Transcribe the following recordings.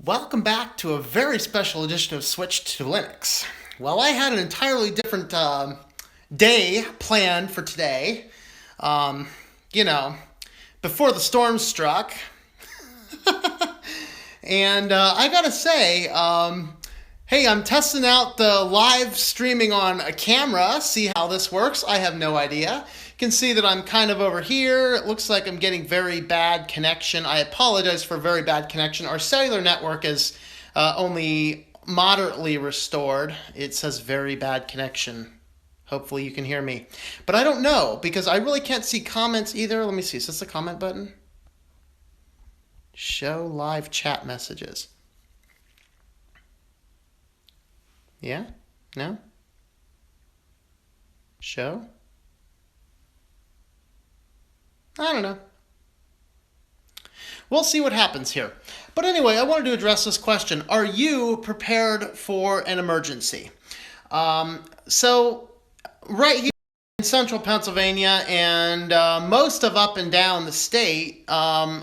Welcome back to a very special edition of Switch to Linux. Well, I had an entirely different day planned for today. Um, you know, before the storm struck. And I gotta say, hey, I'm testing out the live streaming on a camera, see how this works. I have no idea. You can see that I'm kind of over here. It looks like I'm getting very bad connection. I apologize for very bad connection. Our cellular network is only moderately restored. It says very bad connection. Hopefully you can hear me. But I don't know because I really can't see comments either. Let me see. Is this the comment button? Show live chat messages. Yeah? No? Show? I don't know. We'll see what happens here. But anyway, I wanted to address this question. Are you prepared for an emergency? So right here in central Pennsylvania and most of up and down the state,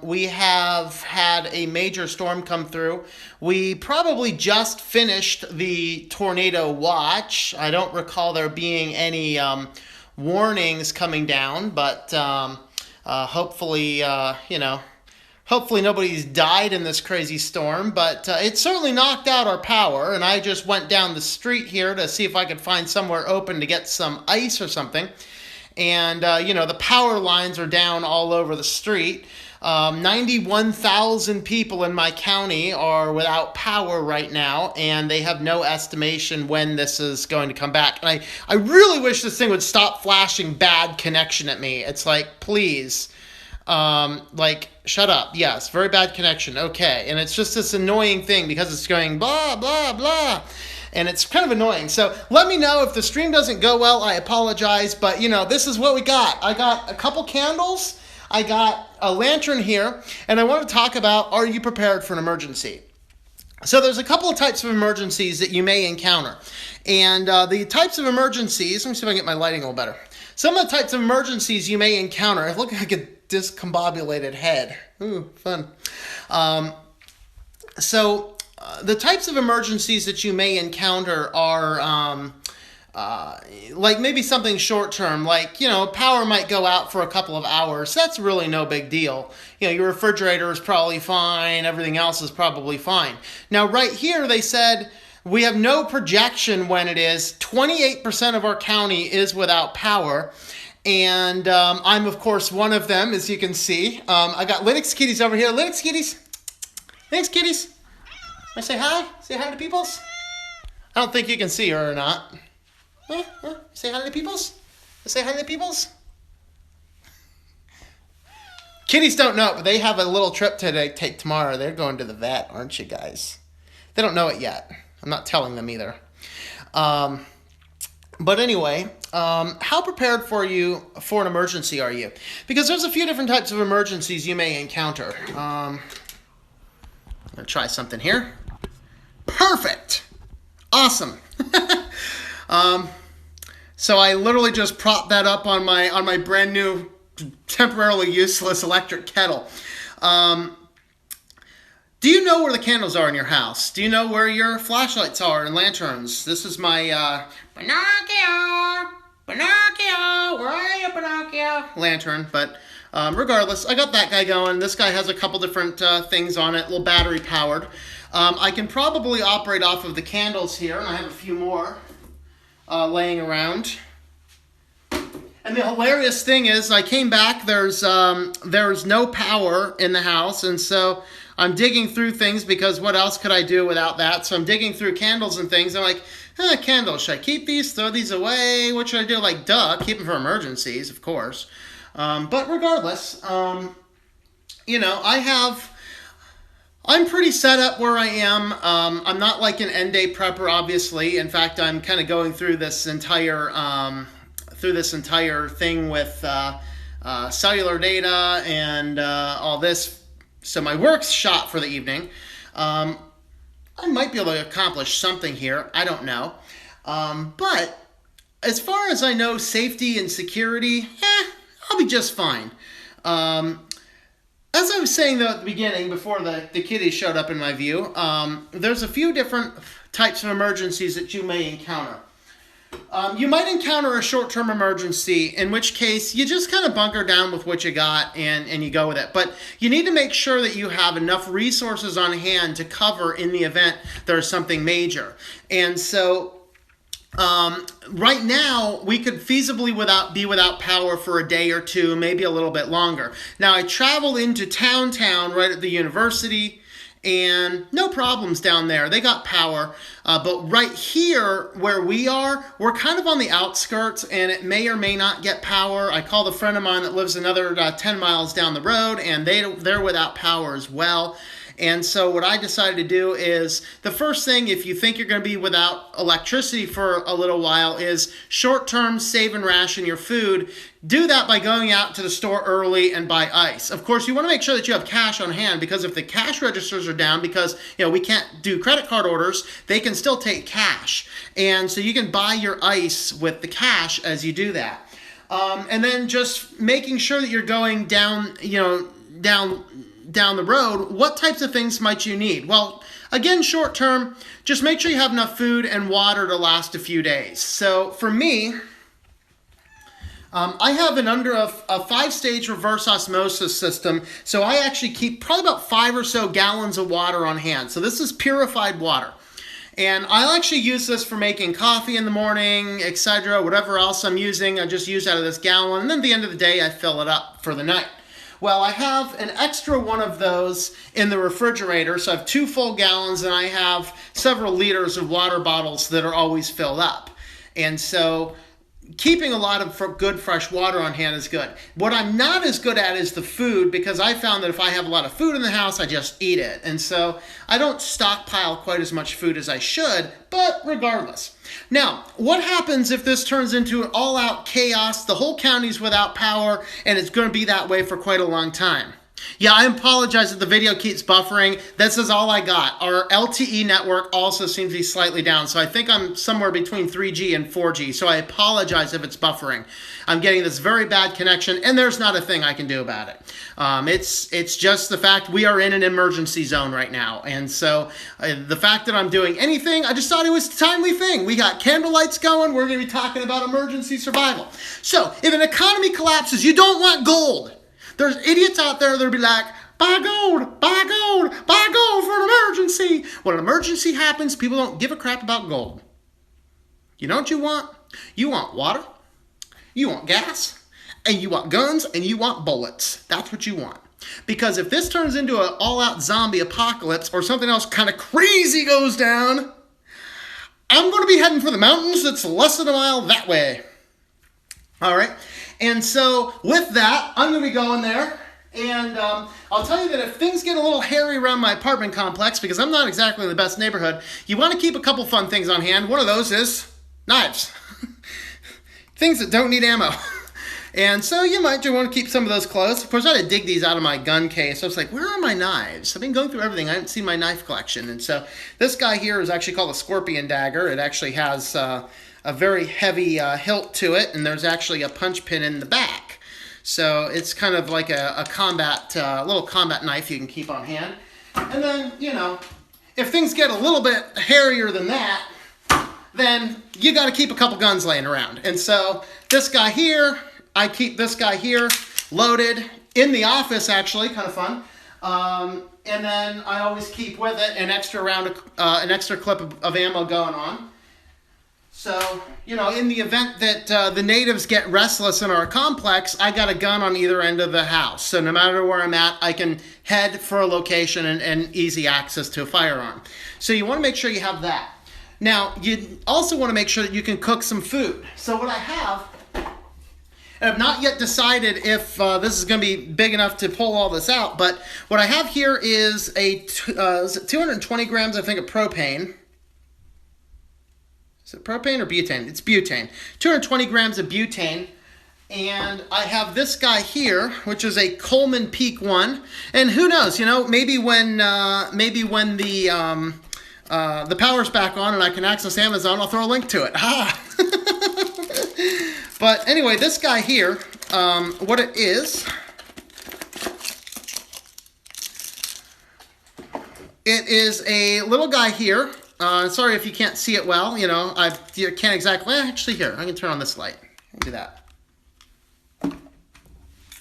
we have had a major storm come through. We probably just finished the tornado watch. I don't recall there being any warnings coming down, but hopefully, hopefully nobody's died in this crazy storm, but it certainly knocked out our power, and I just went down the street here to see if I could find somewhere open to get some ice or something. And, the power lines are down all over the street. 91,000 people in my county are without power right now, and they have no estimation when this is going to come back. And I really wish this thing would stop flashing bad connection at me. It's like, please. Shut up. Yes, very bad connection. Okay. And it's just this annoying thing because it's going blah, blah, blah. And it's kind of annoying. So let me know if the stream doesn't go well. I apologize. But, this is what we got. I got a couple candles. I got a lantern here. And I want to talk about, are you prepared for an emergency? So there's a couple of types of emergencies that you may encounter. And the types of emergencies, let me see if I can get my lighting a little better. Some of the types of emergencies you may encounter, I look like a discombobulated head. Ooh, fun. The types of emergencies that you may encounter are like maybe something short term, like, power might go out for a couple of hours. That's really no big deal. Your refrigerator is probably fine. Everything else is probably fine. Now, right here, they said we have no projection when it is. 28% of our county is without power. And I'm, of course, one of them, as you can see. I got Linux kitties over here. Linux kitties. Linux kitties. I say hi? Say hi to peoples? I don't think you can see her or not. Say hi to the peoples? Say hi to the peoples? Kitties don't know it, but they have a little trip to take tomorrow. They're going to the vet, aren't you guys? They don't know it yet. I'm not telling them either. But anyway, how prepared for an emergency are you? Because there's a few different types of emergencies you may encounter. I'm going to try something here. Perfect. Awesome. So I literally just propped that up on my brand new, temporarily useless electric kettle. Do you know where the candles are in your house? Do you know where your flashlights are and lanterns? This is my Pinocchio, where are you, Pinocchio? Lantern, but regardless, I got that guy going. This guy has a couple different things on it, a little battery powered. I can probably operate off of the candles here, and I have a few more laying around. And the hilarious thing is, I came back, there's no power in the house, and so I'm digging through things because what else could I do without that? So I'm digging through candles and things. I'm like, candles, should I keep these, throw these away? What should I do? Like, duh, keep them for emergencies, of course. But regardless, I'm pretty set up where I am. I'm not like an end day prepper, obviously. In fact, I'm kind of going through this entire thing with cellular data and all this. So my work's shot for the evening. I might be able to accomplish something here. I don't know. But as far as I know, safety and security, I'll be just fine. As I was saying, though, at the beginning, before the kitties showed up in my view, there's a few different types of emergencies that you may encounter. You might encounter a short-term emergency, in which case you just kind of bunker down with what you got and you go with it. But you need to make sure that you have enough resources on hand to cover in the event there's something major. And so right now, we could feasibly be without power for a day or two, maybe a little bit longer. Now, I traveled into town right at the university, and no problems down there. They got power. But right here, where we are, we're kind of on the outskirts, and it may or may not get power. I called a friend of mine that lives another 10 miles down the road, and they're without power as well. And so what I decided to do is, the first thing, if you think you're going to be without electricity for a little while, is short-term save and ration your food. Do that by going out to the store early and buy ice. Of course, you want to make sure that you have cash on hand, because if the cash registers are down, because we can't do credit card orders, they can still take cash. And so you can buy your ice with the cash as you do that. And then just making sure that you're going down the road, what types of things might you need? Well, again, short term, just make sure you have enough food and water to last a few days. So for me, I have under a 5-stage reverse osmosis system, so I actually keep probably about 5 or so gallons of water on hand. So this is purified water. And I'll actually use this for making coffee in the morning, etc., whatever else I'm using, I just use out of this gallon, and then at the end of the day, I fill it up for the night. Well, I have an extra one of those in the refrigerator, so I have 2 full gallons, and I have several liters of water bottles that are always filled up. And so keeping a lot of good fresh water on hand is good. What I'm not as good at is the food, because I found that if I have a lot of food in the house, I just eat it. And so I don't stockpile quite as much food as I should, but regardless. Now, what happens if this turns into an all-out chaos, the whole county's without power, and it's going to be that way for quite a long time? Yeah, I apologize that the video keeps buffering. This is all I got. Our LTE network also seems to be slightly down, so I think I'm somewhere between 3G and 4G, so I apologize if it's buffering. I'm getting this very bad connection, and there's not a thing I can do about it. It's just the fact we are in an emergency zone right now, and so the fact that I'm doing anything, I just thought it was a timely thing. We got candlelights going. We're going to be talking about emergency survival. So if an economy collapses, you don't want gold. There's idiots out there that'll be like, buy gold, buy gold, buy gold for an emergency. When an emergency happens, people don't give a crap about gold. You know what you want? You want water, you want gas, and you want guns, and you want bullets. That's what you want. Because if this turns into an all-out zombie apocalypse or something else kind of crazy goes down, I'm going to be heading for the mountains that's less than a mile that way. All right? And so with that, I'm going to be going there, and I'll tell you that if things get a little hairy around my apartment complex, because I'm not exactly in the best neighborhood, you want to keep a couple fun things on hand. One of those is knives. Things that don't need ammo. And so you might want to keep some of those close. Of course, I had to dig these out of my gun case. I was like, where are my knives? I've been going through everything. I haven't seen my knife collection. And so this guy here is actually called a scorpion dagger. It actually has a very heavy hilt to it, and there's actually a punch pin in the back. So it's kind of like a little combat knife you can keep on hand. And then, if things get a little bit hairier than that, then you got to keep a couple guns laying around. And so this guy here, I keep this guy here loaded in the office, actually, kind of fun. And then I always keep with it an extra clip of ammo going on. So, in the event that the natives get restless in our complex, I got a gun on either end of the house. So no matter where I'm at, I can head for a location and easy access to a firearm. So you want to make sure you have that. Now, you also want to make sure that you can cook some food. So what I have, and I've not yet decided if this is going to be big enough to pull all this out, but what I have here is is it 220 grams, I think, of propane. Is it propane or butane? It's butane. 220 grams of butane. And I have this guy here, which is a Coleman Peak 1. And who knows, maybe when the power's back on and I can access Amazon, I'll throw a link to it. But anyway, this guy here, what it is It is a little guy here. Sorry if you can't see it well. You can't exactly. Actually, here, I can turn on this light. I'll do that.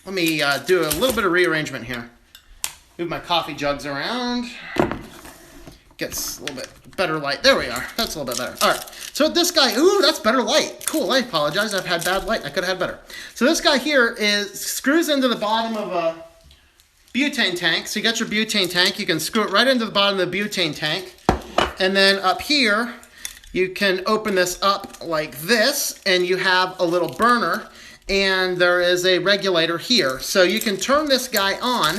Let me do a little bit of rearrangement here. Move my coffee jugs around. Gets a little bit better light. There we are. That's a little bit better. All right. So this guy, ooh, that's better light. Cool. I apologize. I've had bad light. I could have had better. So this guy here screws into the bottom of a butane tank. So you got your butane tank. You can screw it right into the bottom of the butane tank. And then up here, you can open this up like this, and you have a little burner, and there is a regulator here. So you can turn this guy on,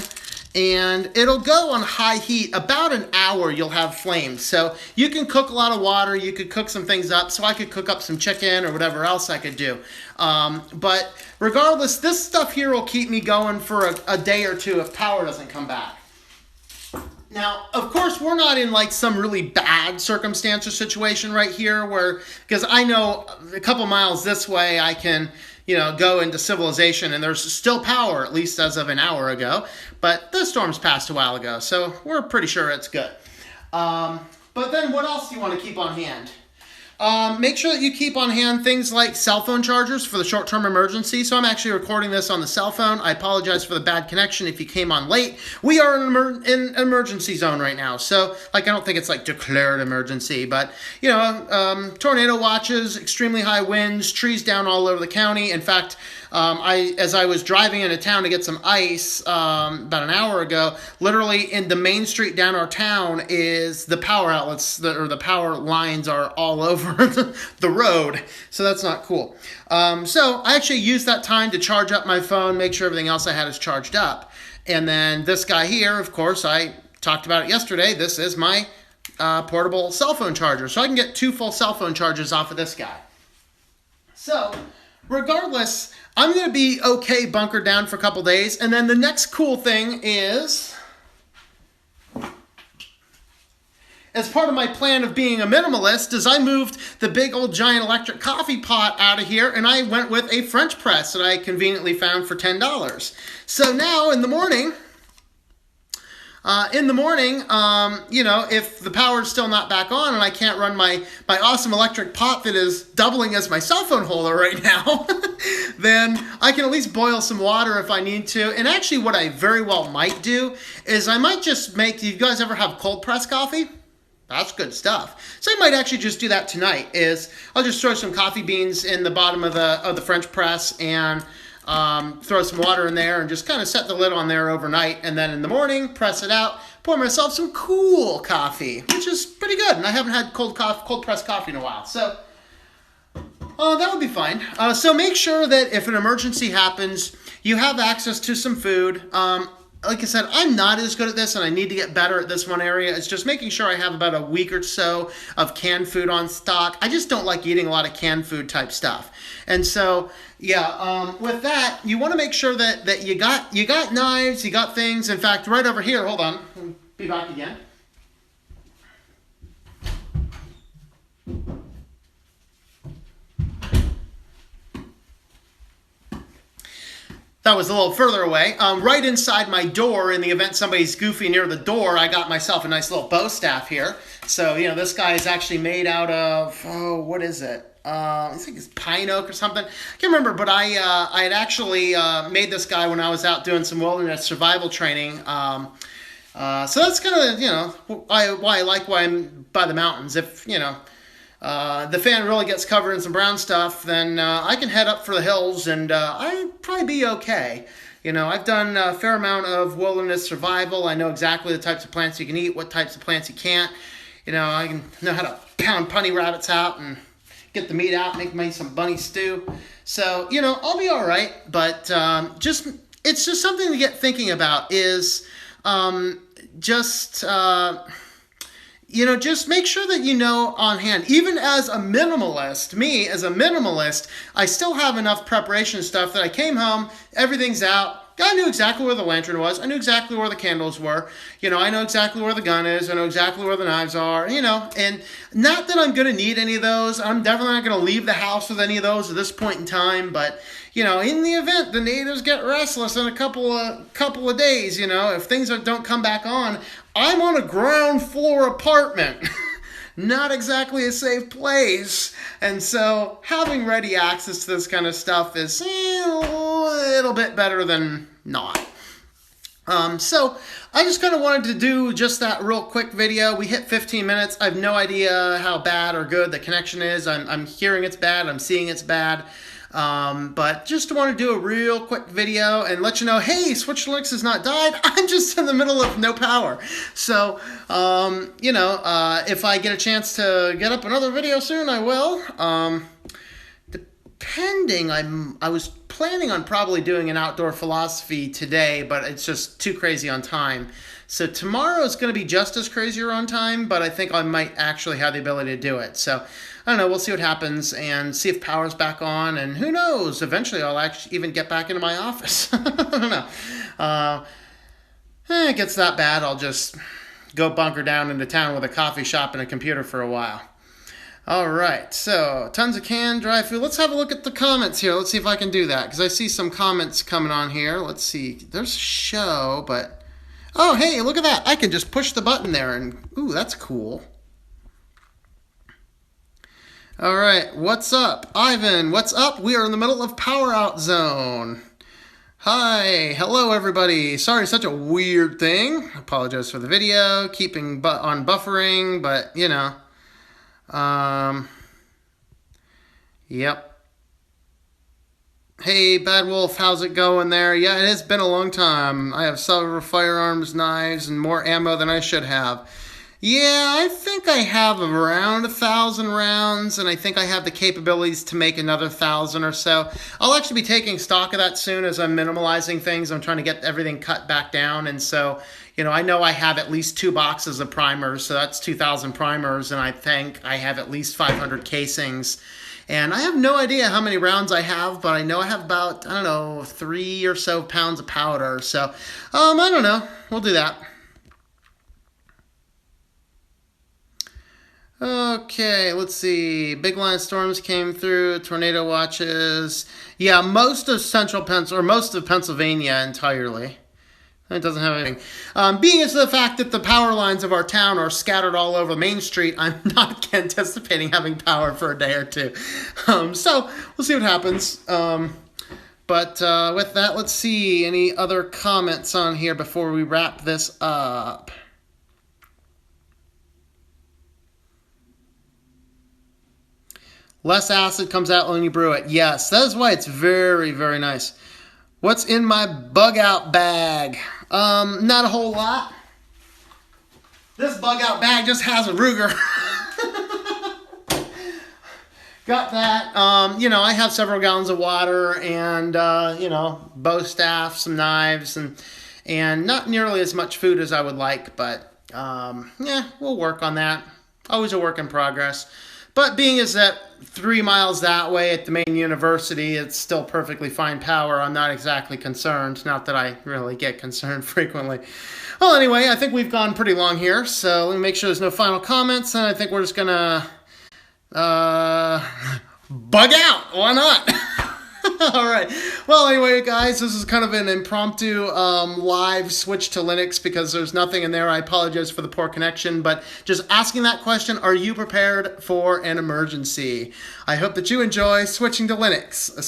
and it'll go on high heat. About an hour you'll have flames. So you can cook a lot of water, you could cook some things up. So I could cook up some chicken or whatever else I could do. But regardless, this stuff here will keep me going for a day or two if power doesn't come back. Now, of course, we're not in like some really bad circumstance or situation right here because I know a couple miles this way I can, go into civilization and there's still power, at least as of an hour ago. But the storm's passed a while ago, so we're pretty sure it's good. But then what else do you want to keep on hand? Make sure that you keep on hand things like cell phone chargers for the short-term emergency. So I'm actually recording this on the cell phone. I apologize for the bad connection if you came on late. We are in an emergency zone right now. So, I don't think it's like declared emergency, but, tornado watches, extremely high winds, trees down all over the county. In fact, as I was driving into town to get some ice about an hour ago, literally in the main street down our town is the power outlets, or the power lines are all over the road. So that's not cool. So I actually used that time to charge up my phone, make sure everything else I had is charged up. And then this guy here, of course, I talked about it yesterday. This is my portable cell phone charger. So I can get 2 full cell phone chargers off of this guy. So regardless, I'm going to be okay bunkered down for a couple days. And then the next cool thing is, as part of my plan of being a minimalist, is I moved the big old giant electric coffee pot out of here, and I went with a French press that I conveniently found for $10. So now in the morning, if the power's still not back on and I can't run my awesome electric pot that is doubling as my cell phone holder right now, then I can at least boil some water if I need to. And actually what I very well might do is I might just make, do you guys ever have cold pressed coffee? That's good stuff. So I might actually just do that tonight. I'll just throw some coffee beans in the bottom of the French press and throw some water in there and just kind of set the lid on there overnight. And then in the morning, press it out, pour myself some cool coffee, which is pretty good. And I haven't had cold pressed coffee in a while. So that would be fine. So make sure that if an emergency happens, you have access to some food. Like I said, I'm not as good at this, and I need to get better at this one area. It's just making sure I have about a week or so of canned food on stock. I just don't like eating a lot of canned food type stuff. And so, with that, you want to make sure that you got knives, you got things. In fact, right over here, hold on, let me be back again. That was a little further away. Right inside my door, in the event somebody's goofy near the door, I got myself a nice little bow staff here. So, this guy is actually made out of, what is it? I think it's pine oak or something. I can't remember, but I had actually made this guy when I was out doing some wilderness survival training. So that's kind of, why I'm by the mountains. If, the fan really gets covered in some brown stuff, then I can head up for the hills and I'd probably be okay. I've done a fair amount of wilderness survival. I know exactly the types of plants you can eat, what types of plants you can't. I can know how to pound bunny rabbits out and get the meat out, make me some bunny stew. So, I'll be all right. But it's just something to get thinking about is just make sure that on hand. Even as a minimalist, I still have enough preparation stuff that I came home, everything's out, I knew exactly where the lantern was. I knew exactly where the candles were. I know exactly where the gun is. I know exactly where the knives are, and not that I'm going to need any of those. I'm definitely not going to leave the house with any of those at this point in time, but in the event the natives get restless in a couple of days, if things don't come back on, I'm on a ground floor apartment. Not exactly a safe place. And so having ready access to this kind of stuff is a little bit better than not. So I just kind of wanted to do just that real quick video. We hit 15 minutes. I have no idea how bad or good the connection is. I'm hearing it's bad. I'm seeing it's bad. But just want to do a real quick video and let you know, hey, Switch to Linux has not died. I'm just in the middle of no power. So, if I get a chance to get up another video soon, I will. I was planning on probably doing an outdoor philosophy today, but it's just too crazy on time. So tomorrow is going to be just as crazier on time, but I think I might actually have the ability to do it. So I don't know. We'll see what happens and see if power's back on. And who knows? Eventually, I'll actually even get back into my office. I don't know. It gets that bad, I'll just go bunker down into town with a coffee shop and a computer for a while. All right, so tons of canned dry food. Let's have a look at the comments here. Let's see if I can do that, because I see some comments coming on here. Let's see. There's a show, but... Oh, hey, look at that. I can just push the button there, and... Ooh, that's cool. All right, what's up? Ivan, what's up? We are in the middle of power out zone. Hi, hello everybody. Sorry, such a weird thing. I apologize for the video, keeping on buffering, but yep. Hey, Bad Wolf, how's it going there? Yeah, it has been a long time. I have several firearms, knives, and more ammo than I should have. Yeah, I think I have around 1,000 rounds, and I think I have the capabilities to make another 1,000 or so. I'll actually be taking stock of that soon as I'm minimalizing things. I'm trying to get everything cut back down, and so, I know I have at least 2 boxes of primers, so that's 2,000 primers, and I think I have at least 500 casings. And I have no idea how many rounds I have, but I know I have about, 3 or so pounds of powder. So, I don't know. We'll do that. Okay, let's see. Big line of storms came through, tornado watches. Yeah, most of Pennsylvania entirely. It doesn't have anything. Being as the fact that the power lines of our town are scattered all over Main Street, I'm not anticipating having power for a day or two. So we'll see what happens. But with that, let's see any other comments on here before we wrap this up. Less acid comes out when you brew it. Yes, that is why it's very, very nice. What's in my bug out bag? Not a whole lot. This bug out bag just has a Ruger. Got that. I have several gallons of water and, bow staff, some knives, and not nearly as much food as I would like, but, we'll work on that. Always a work in progress. But being as that 3 miles that way at the main university, it's still perfectly fine power. I'm not exactly concerned. Not that I really get concerned frequently. Well, anyway, I think we've gone pretty long here. So let me make sure there's no final comments. And I think we're just going to bug out. Why not? All right. Well, anyway, guys, this is kind of an impromptu live switch to Linux because there's nothing in there. I apologize for the poor connection, but just asking that question, are you prepared for an emergency? I hope that you enjoy switching to Linux.